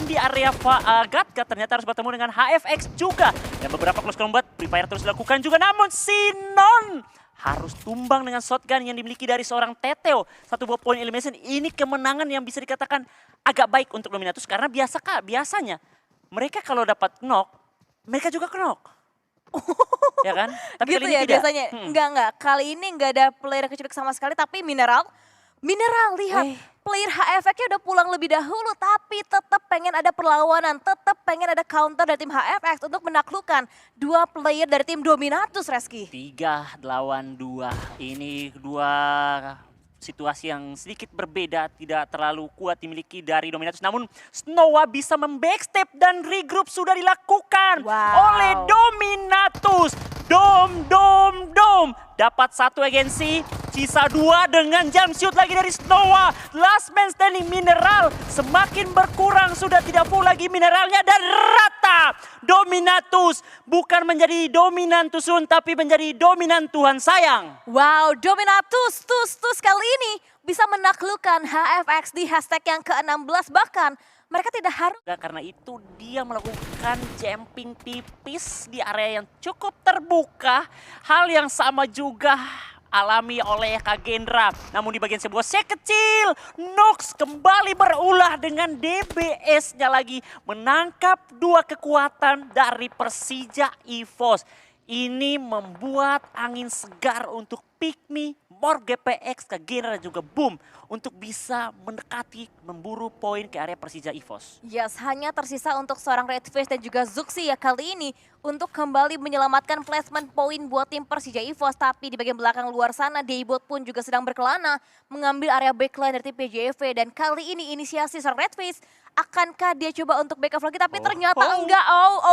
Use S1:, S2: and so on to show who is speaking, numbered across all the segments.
S1: di area Gatka ternyata harus bertemu dengan HFX juga. Dan beberapa close combat Free Fire terus dilakukan juga, namun Sinon harus tumbang dengan shotgun yang dimiliki dari seorang Teteo. Satu buah poin elimination, ini kemenangan yang bisa dikatakan agak baik untuk Dominatus. Karena biasanya mereka kalau dapat knock, mereka juga knock. Ya kan? Tapi
S2: Gitu
S1: kali ini
S2: ya
S1: tidak.
S2: biasanya. Enggak. Kali ini enggak ada player kecebek sama sekali, tapi Mineral lihat. Player HFX-nya udah pulang lebih dahulu, tapi tetap pengen ada perlawanan, tetap pengen ada counter dari tim HFX untuk menaklukkan dua player dari tim Dominatus, Reski.
S1: 3 lawan 2. Ini dua situasi yang sedikit berbeda, tidak terlalu kuat dimiliki dari Dominatus. Namun Snowa bisa membackstep dan regroup sudah dilakukan oleh Dominatus. Dom. Dapat satu agensi, sisa 2 dengan jump shoot lagi dari Snowa. Last man standing Mineral semakin berkurang, sudah tidak full lagi mineralnya dan rata. Dominatus bukan menjadi dominan Tusun tapi menjadi dominan Tuhan sayang.
S2: Wow, Dominatus tus kali ini bisa menaklukkan HFX di hashtag yang ke-16, bahkan mereka tidak harus.
S1: Karena itu dia melakukan jumping tipis di area yang cukup terbuka. Hal yang sama juga alami oleh Kagendra. Namun di bagian sebuah set kecil, Nox kembali berulah dengan DBS-nya lagi. Menangkap dua kekuatan dari Persija EVOS. Ini membuat angin segar untuk Pikmi, Mor GPX, Kagendra dan juga Boom untuk bisa mendekati, memburu poin ke area Persija EVOS.
S2: Yes, hanya tersisa untuk seorang Redface dan juga Zuxi ya kali ini untuk kembali menyelamatkan placement poin buat tim Persija EVOS. Tapi di bagian belakang luar sana, Daybot pun juga sedang berkelana mengambil area backline dari tim PJV. Dan kali ini inisiasi seorang Redface, akankah dia coba untuk backup lagi? Tapi ternyata enggak,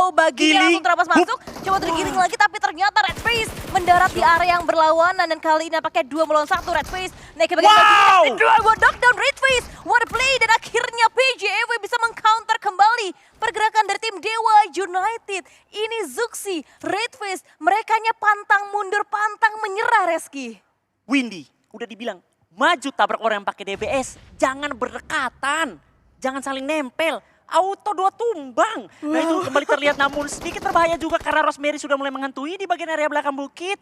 S2: baginya langsung terabas masuk. Coba tergiring lagi tapi ternyata Redface mendarat di area yang berlawanan. Dan kali ini pakai 2 melawan 1 Redface. Naik ke bagian bagian dua buat knockdown Redface. What a play, dan akhirnya PJV bisa mengcounter kembali pergerakan dari tim Dewa United. Ini Zuxi, Redface, merekanya pantang mundur, pantang menyerah, Reski.
S1: Windy, udah dibilang maju tabrak orang yang pakai DBS, jangan berdekatan, jangan saling nempel. Auto 2 tumbang. Nah itu kembali terlihat, namun sedikit berbahaya juga karena Rosemary sudah mulai menghantui di bagian area belakang bukit.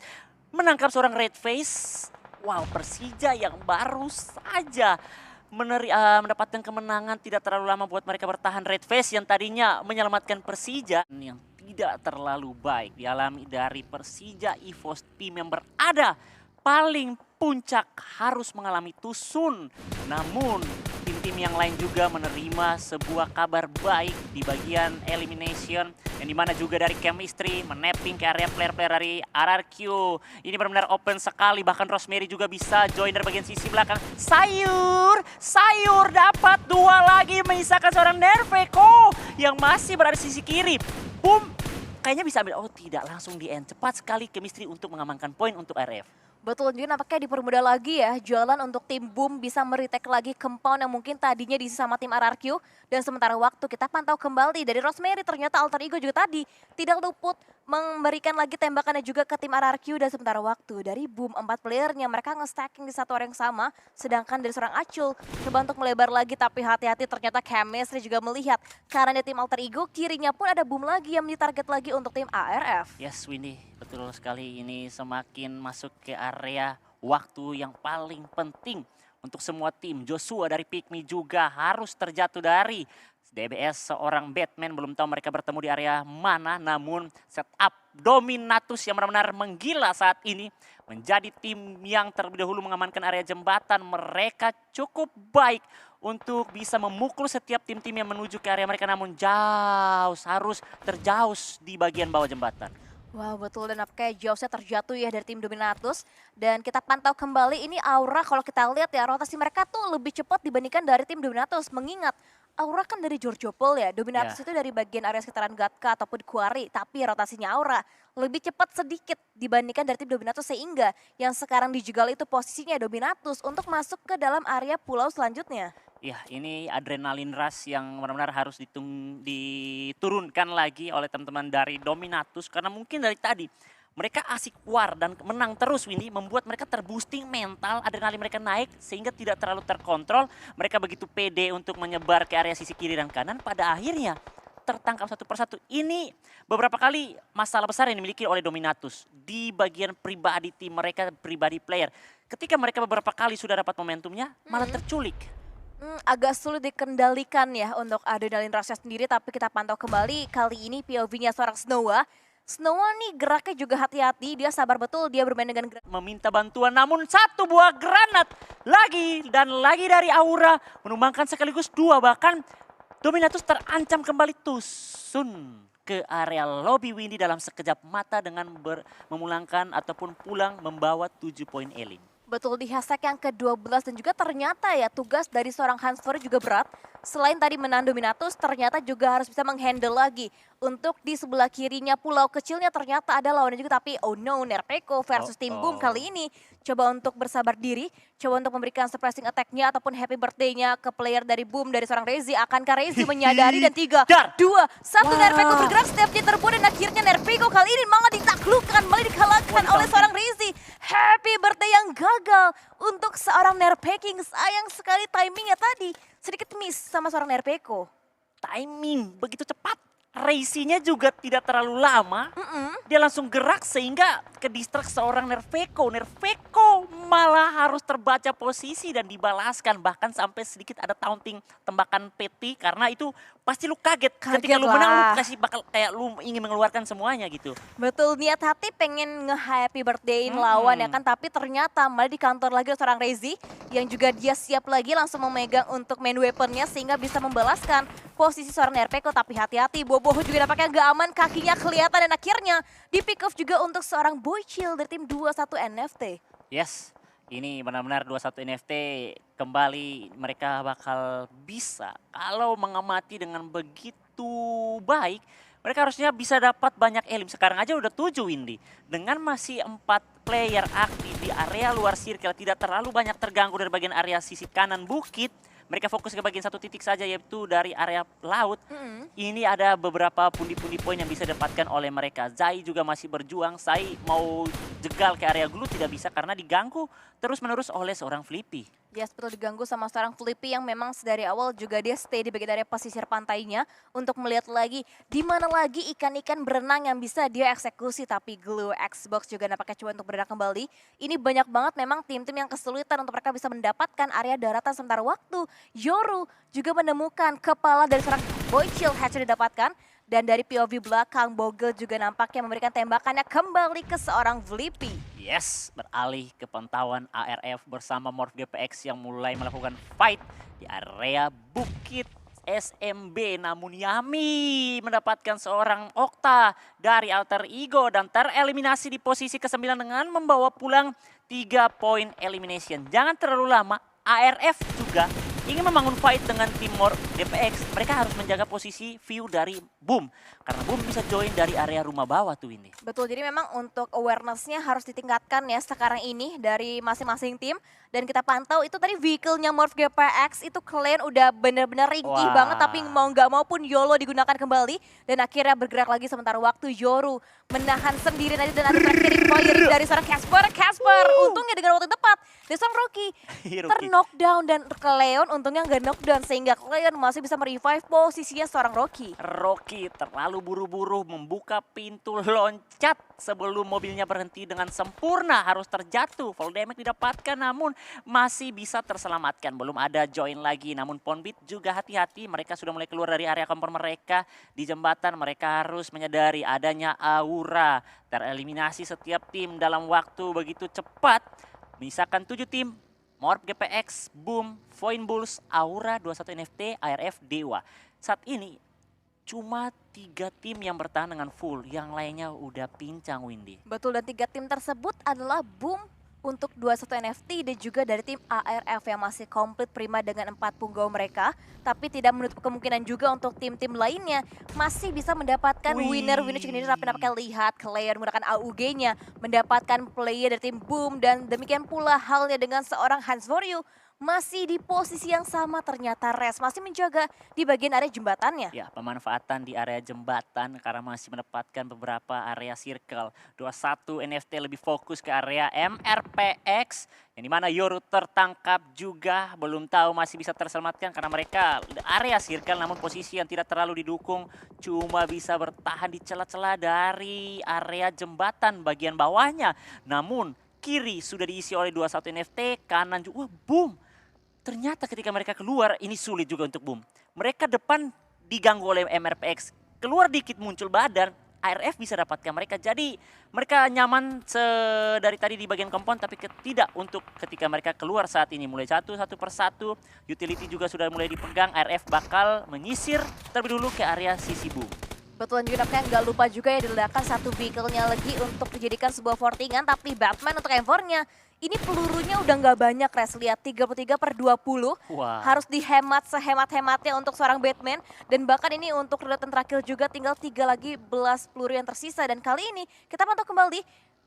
S1: Menangkap seorang Redface. Wow, Persija yang baru saja mendapatkan kemenangan tidak terlalu lama buat mereka bertahan. Redface yang tadinya menyelamatkan Persija yang tidak terlalu baik dialami dari Persija EVOS, tim yang berada paling puncak harus mengalami Tusun. Namun tim-tim yang lain juga menerima sebuah kabar baik di bagian elimination. Yang dimana juga dari chemistry menapping ke area player-player dari RRQ. Ini benar-benar open sekali, bahkan Rosemary juga bisa join dari bagian sisi belakang. Sayur dapat 2 lagi menyisakan seorang Nerveko yang masih berada di sisi kiri. Boom, kayaknya bisa ambil, oh tidak, langsung di end. Cepat sekali chemistry untuk mengamankan poin untuk RF.
S2: Betul, jadi nampaknya dipermudah lagi ya jalan untuk tim Boom bisa meretake lagi compound yang mungkin tadinya diisi sama tim RRQ. Dan sementara waktu kita pantau kembali dari Rosemary, ternyata alter ego juga tadi tidak luput memberikan lagi tembakannya juga ke tim RRQ. Dan sementara waktu dari Boom 4 playernya mereka nge-stacking di satu orang yang sama. Sedangkan dari seorang Acul coba untuk melebar lagi, tapi hati-hati ternyata chemistry juga melihat. Karena di tim alter ego kirinya pun ada Boom lagi yang menjadi target lagi untuk tim ARF.
S1: Yes Windy, betul sekali, ini semakin masuk ke area waktu yang paling penting untuk semua tim. Joshua dari Pikmi juga harus terjatuh dari DBS, seorang Batman. Belum tahu mereka bertemu di area mana, namun setup Dominatus yang benar-benar menggila saat ini. Menjadi tim yang terlebih dahulu mengamankan area jembatan. Mereka cukup baik untuk bisa memukul setiap tim-tim yang menuju ke area mereka. Namun harus terjauh di bagian bawah jembatan.
S2: Wow, betul, dan kayak jauhnya terjatuh ya dari tim Dominatus. Dan kita pantau kembali ini Aura, kalau kita lihat ya rotasi mereka tuh lebih cepat dibandingkan dari tim Dominatus. Mengingat Aura kan dari Georgiopol ya, Dominatus itu dari bagian area sekitaran Gatka ataupun Quarry. Tapi rotasinya Aura lebih cepat sedikit dibandingkan dari tim Dominatus, sehingga yang sekarang dijegal itu posisinya Dominatus untuk masuk ke dalam area pulau selanjutnya.
S1: Ya, ini adrenalin rush yang benar-benar harus diturunkan lagi oleh teman-teman dari Dominatus. Karena mungkin dari tadi Mereka asik war dan menang terus Windy, membuat mereka terboosting mental, adrenalin mereka naik sehingga tidak terlalu terkontrol. Mereka begitu pede untuk menyebar ke area sisi kiri dan kanan, pada akhirnya tertangkap satu persatu. Ini beberapa kali masalah besar yang dimiliki oleh Dominatus di bagian pribadi tim mereka, pribadi player. Ketika mereka beberapa kali sudah dapat momentumnya, malah terculik.
S2: Agak sulit dikendalikan ya untuk adrenalin rush sendiri, tapi kita pantau kembali kali ini POV-nya seorang Snowa. Snowa nih geraknya juga hati-hati, dia sabar betul, dia bermain dengan gerak.
S1: Meminta bantuan, namun satu buah granat lagi dan lagi dari Aura menumbangkan sekaligus dua, bahkan Dominatus terancam kembali tusun ke area lobby Windy dalam sekejap mata dengan memulangkan ataupun pulang membawa 7 poin elim.
S2: Betul, di hashtag yang ke-12 dan juga ternyata ya tugas dari seorang Hansford juga berat. Selain tadi menahan Dominatus, ternyata juga harus bisa menghandle lagi. Untuk di sebelah kirinya pulau kecilnya ternyata ada lawannya juga, tapi oh no, Nerpeko versus Tim Boom kali ini coba untuk bersabar diri, coba untuk memberikan surprising attack-nya ataupun happy birthday-nya ke player dari Boom dari seorang Rezi. Akankah Rezi menyadari dan 3, 2, 1 Nerpeko bergerak, step-nya terbuat dan akhirnya Nerpeko kali ini malah ditaklukkan, malah dikalahkan oleh seorang Rezi. Happy birthday yang gagal untuk seorang Nerpeking. Sayang sekali timingnya tadi sedikit miss sama seorang Nerpeko.
S1: Timing begitu cepat. Racingnya juga tidak terlalu lama. Dia langsung gerak sehingga ke distract seorang Nerpeko. Nerpeko malah harus terbaca posisi dan dibalaskan. Bahkan sampai sedikit ada taunting tembakan peti karena itu pasti lu kaget. Ketika lu menang lu kasih bakal kayak lu ingin mengeluarkan semuanya gitu.
S2: Betul, niat hati pengen nge-happy birthday-in lawan ya kan. Tapi ternyata malah di kantor lagi seorang Rezi yang juga dia siap lagi langsung memegang untuk main weapon-nya sehingga bisa membalaskan posisi seorang Nerpeko. Tapi hati-hati, Boboho juga nampaknya gak aman, kakinya kelihatan dan akhirnya di pick off juga untuk seorang Boychill dari tim 21 NFT.
S1: Yes, ini benar-benar 21 NFT kembali mereka bakal bisa kalau mengamati dengan begitu baik. Mereka harusnya bisa dapat banyak elim. Sekarang aja udah 7 Windy. Dengan masih 4 player aktif di area luar circle, tidak terlalu banyak terganggu dari bagian area sisi kanan bukit. Mereka fokus ke bagian satu titik saja, yaitu dari area laut. Ini ada beberapa pundi-pundi poin yang bisa didapatkan oleh mereka. Zai juga masih berjuang. Zai mau jegal ke area glue tidak bisa karena diganggu terus-menerus oleh seorang Flippy.
S2: Yes, betul, diganggu sama seorang Flippy yang memang dari awal juga dia stay di bagian area pesisir pantainya untuk melihat lagi di mana lagi ikan-ikan berenang yang bisa dia eksekusi. Tapi Glue Xbox juga nampaknya coba untuk berenang kembali. Ini banyak banget memang tim-tim yang kesulitan untuk mereka bisa mendapatkan area daratan sementara waktu. Yoru juga menemukan kepala dari seorang Boychill, headshot didapatkan. Dan dari POV belakang, Bogle juga nampaknya memberikan tembakannya kembali ke seorang Flippy.
S1: Yes, beralih ke pantauan ARF bersama Morph GPX yang mulai melakukan fight di area Bukit SMB. Namun Yami mendapatkan seorang Okta dari Alter Ego dan tereliminasi di posisi ke-9 dengan membawa pulang 3 poin elimination. Jangan terlalu lama, ARF juga ingin membangun fight dengan tim Morph GPX. Mereka harus menjaga posisi view dari Boom. Karena Boom bisa join dari area rumah bawah tuh ini.
S2: Betul, jadi memang untuk awareness-nya harus ditingkatkan ya sekarang ini dari masing-masing tim. Dan kita pantau itu tadi vehicle-nya Morph GPX itu kalian udah benar-benar ringkih banget. Tapi mau nggak mau pun YOLO digunakan kembali. Dan akhirnya bergerak lagi sementara waktu Yoru menahan sendiri tadi. Dan ada terakhir firing dari seorang Casper. Untungnya dengan waktu tepat. Dari seorang Rocky ter-knockdown dan ke Leon untungnya nggak knockdown. Sehingga Leon masih bisa merevive posisinya seorang Rocky.
S1: Rocky terlalu buru-buru membuka pintu loncat sebelum mobilnya berhenti dengan sempurna. Harus terjatuh, full damage didapatkan namun masih bisa terselamatkan. Belum ada join lagi, namun Ponbit juga hati-hati. Mereka sudah mulai keluar dari area kompor mereka. Di jembatan mereka harus menyadari adanya aura. Tereliminasi setiap tim dalam waktu begitu cepat. Misalkan 7 tim, Morph GPX, Boom, Foin Bulls, Aura, 21 NFT, ARF, Dewa. Saat ini cuma 3 tim yang bertahan dengan full, yang lainnya udah pincang Windy.
S2: Betul, dan 3 tim tersebut adalah Boom untuk 21 NFT dan juga dari tim ARF yang masih komplit prima dengan 4 punggawa mereka. Tapi tidak menutup kemungkinan juga untuk tim-tim lainnya masih bisa mendapatkan winner-winner chicken dinner. Tapi nampaknya lihat Claire menggunakan AUG-nya mendapatkan player dari tim Boom dan demikian pula halnya dengan seorang Hans Voryu masih di posisi yang sama ternyata Res masih menjaga di bagian area jembatannya.
S1: Ya, pemanfaatan di area jembatan karena masih menempatkan beberapa area circle. 21 NFT lebih fokus ke area MRPX. Yang dimana Yoru tertangkap juga. Belum tahu masih bisa terselamatkan karena mereka area circle namun posisi yang tidak terlalu didukung. Cuma bisa bertahan di celah-celah dari area jembatan bagian bawahnya. Namun kiri sudah diisi oleh 21 NFT, kanan juga, boom. Ternyata ketika mereka keluar, ini sulit juga untuk boom. Mereka depan diganggu oleh MRPX. Keluar dikit muncul badan, ARF bisa dapatkan mereka. Jadi mereka nyaman dari tadi di bagian kompon, tapi tidak untuk ketika mereka keluar saat ini. Mulai satu persatu, utility juga sudah mulai dipegang. ARF bakal menyisir terlebih dulu ke area sisi boom.
S2: Betul, juga nggak lupa juga ya diledakan satu vehicle-nya lagi untuk dijadikan sebuah fortingan. Tapi Batman untuk M4-nya, ini pelurunya udah nggak banyak, Res. Lihat 33/20.
S1: Wah.
S2: Harus dihemat sehemat-hematnya untuk seorang Batman. Dan bahkan ini untuk redutan terakhir juga tinggal 3 lagi belas peluru yang tersisa. Dan kali ini kita pantau kembali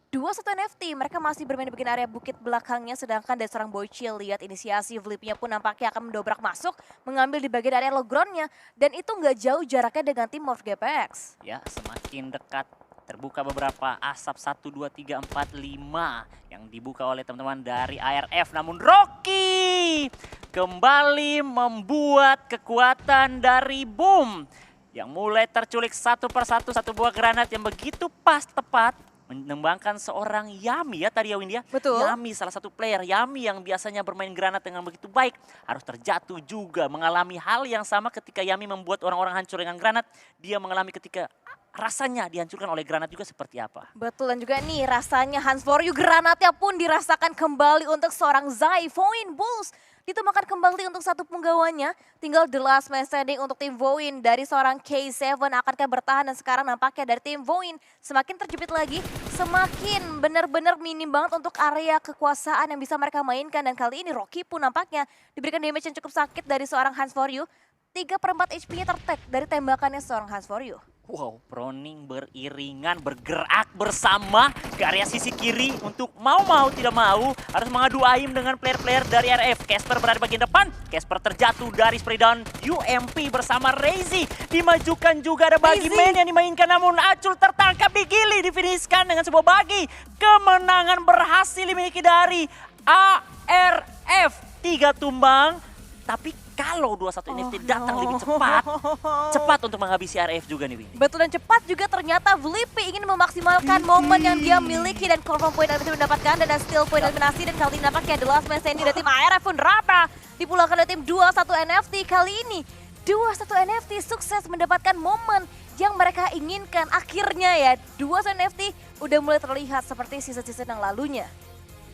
S2: 21 NFT, mereka masih bermain di bagian area bukit belakangnya, sedangkan dari seorang Boychill, lihat inisiasi Flipnya pun nampaknya akan mendobrak masuk, mengambil di bagian area low ground-nya, dan itu nggak jauh jaraknya dengan tim Morph GPX.
S1: Ya, semakin dekat. Terbuka beberapa asap 1, 2, 3, 4, 5 yang dibuka oleh teman-teman dari ARF. Namun Rocky kembali membuat kekuatan dari Boom yang mulai terculik satu persatu, satu buah granat yang begitu pas tepat menembangkan seorang Yami ya tadi ya Windy ya.
S2: Betul.
S1: Yami salah satu player, Yami yang biasanya bermain granat dengan begitu baik harus terjatuh juga, mengalami hal yang sama ketika Yami membuat orang-orang hancur dengan granat. Dia mengalami ketika rasanya dihancurkan oleh granat juga seperti apa.
S2: Betul, dan juga nih rasanya Hans For You granatnya pun dirasakan kembali untuk seorang Zai. Voin Bulls ditembakkan kembali untuk satu penggawanya. Tinggal the last man standing untuk tim Voin dari seorang K7. Akankah bertahan, dan sekarang nampaknya dari tim Voin semakin terjepit lagi. Semakin benar-benar minim banget untuk area kekuasaan yang bisa mereka mainkan. Dan kali ini Rocky pun nampaknya diberikan damage yang cukup sakit dari seorang Hans For You. 3/4 HP-nya tertek dari tembakannya seorang Hans For You.
S1: Wow, Proning beriringan, bergerak bersama ke area sisi kiri untuk mau tidak mau harus mengadu aim dengan player-player dari RF. Casper berada di bagian depan, Casper terjatuh dari spray down UMP bersama Razy. Dimajukan juga ada bagi main yang dimainkan, namun Acul tertangkap di Gili, difinishkan dengan sebuah bagi. Kemenangan berhasil dimiliki dari ARF. 3 tumbang, tapi kalau 21 NFT datang lebih cepat untuk menghabisi RF juga nih Windy.
S2: Betul, dan cepat juga ternyata Flippy ingin memaksimalkan momen yang dia miliki dan confirm point yang bisa mendapatkan, dan ada steal point eliminasi, dan kali ini nampaknya the last man standing dari tim ARF pun rata dipulangkan oleh tim 21 NFT. Kali ini 21 NFT sukses mendapatkan momen yang mereka inginkan. Akhirnya ya 21 NFT udah mulai terlihat seperti season-season yang lalunya.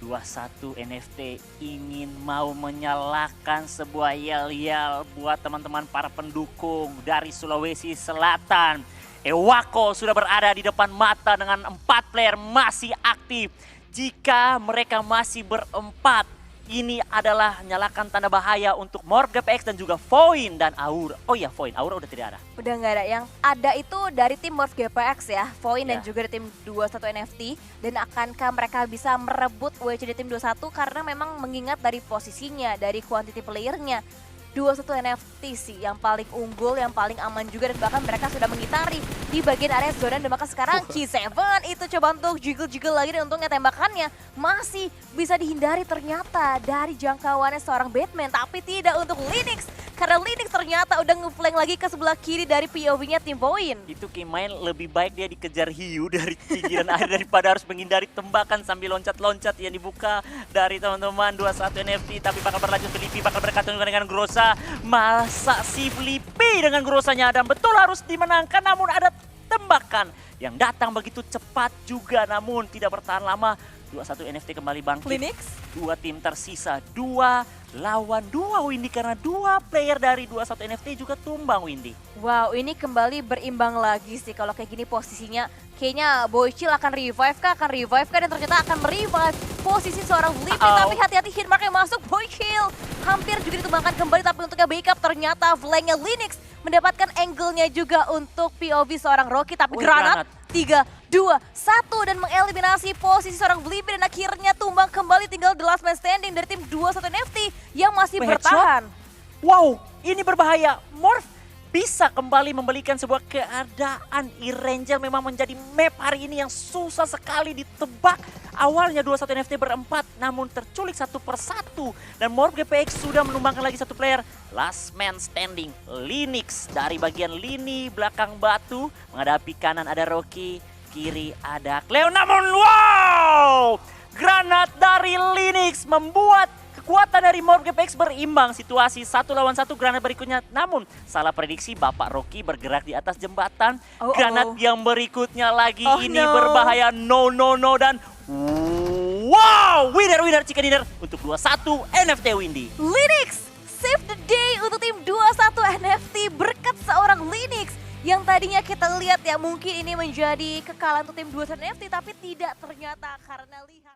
S1: 21 NFT ingin mau menyalakan sebuah yel-yel buat teman-teman para pendukung dari Sulawesi Selatan. Ewako sudah berada di depan mata dengan 4 player masih aktif. Jika mereka masih berempat, ini adalah nyalakan tanda bahaya untuk Morph GPX dan juga Voin dan Aura. Oh iya, Voin, Aura udah tidak ada.
S2: Udah nggak ada, yang ada itu dari tim Morph GPX ya, Voin dan
S1: Ya.
S2: juga dari tim 21 NFT. Dan akankah mereka bisa merebut WC di tim 21 karena memang mengingat dari posisinya, dari quantity playernya. 21 NFT sih yang paling unggul, yang paling aman juga, dan bahkan mereka sudah mengitari di bagian area zona. Dan bahkan sekarang K7 itu coba untuk jiggle-jiggle lagi, dan untungnya tembakannya masih bisa dihindari ternyata dari jangkauannya seorang Batman. Tapi tidak untuk Linux, karena Linux ternyata udah ngeflank lagi ke sebelah kiri dari POV-nya tim Voin.
S1: Itu Kimain lebih baik dia dikejar hiu dari pinggiran air daripada harus menghindari tembakan sambil loncat-loncat yang dibuka dari teman-teman 21 NFT. Tapi bakal berlanjut Flippy, bakal berkata dengan Grosa. Masa si Flippy dengan Grosanya dan betul harus dimenangkan, namun ada tembakan yang datang begitu cepat juga, namun tidak bertahan lama. 21 NFT kembali bangkit.
S2: Linux?
S1: 2 tim tersisa, 2 lawan 2 Windy, karena 2 player dari 21 NFT juga tumbang Windy.
S2: Wow, ini kembali berimbang lagi sih kalau kayak gini posisinya. Kayaknya Boychill akan revive kah? Dan ternyata akan merevive posisi seorang Flippy. Tapi hati-hati, hitmark yang masuk, Boychill hampir juga ditumbangkan kembali, tapi untuknya backup ternyata flanknya Linux mendapatkan angle-nya juga untuk POV seorang Rocky. Tapi granat 3 2-1 dan mengeliminasi posisi seorang Blibee dan akhirnya tumbang kembali, tinggal the last man standing dari tim 21 NFT yang masih
S1: Headshot?
S2: bertahan.
S1: Wow, ini berbahaya. Morph bisa kembali membalikan sebuah keadaan. E-Ranger memang menjadi map hari ini yang susah sekali ditebak. Awalnya 21 NFT berempat, namun terculik satu persatu. Dan Morph GPX sudah menumbangkan lagi satu player. Last man standing, Linux dari bagian lini belakang batu. Menghadapi kanan ada Rocky, kiri ada Cleo. Namun wow! Granat dari Linux membuat kekuatan dari Morph GPX berimbang. Situasi 1 lawan 1 granat berikutnya. Namun salah prediksi, Bapak Rocky bergerak di atas jembatan. Granat yang berikutnya lagi ini berbahaya. No dan wow! Winner chicken dinner untuk 21 NFT Windy.
S2: Linux save the day untuk tim 21 NFT berkat seorang Linux yang tadinya kita lihat ya mungkin ini menjadi kekalahan untuk tim 21 NFT, tapi tidak ternyata karena lihat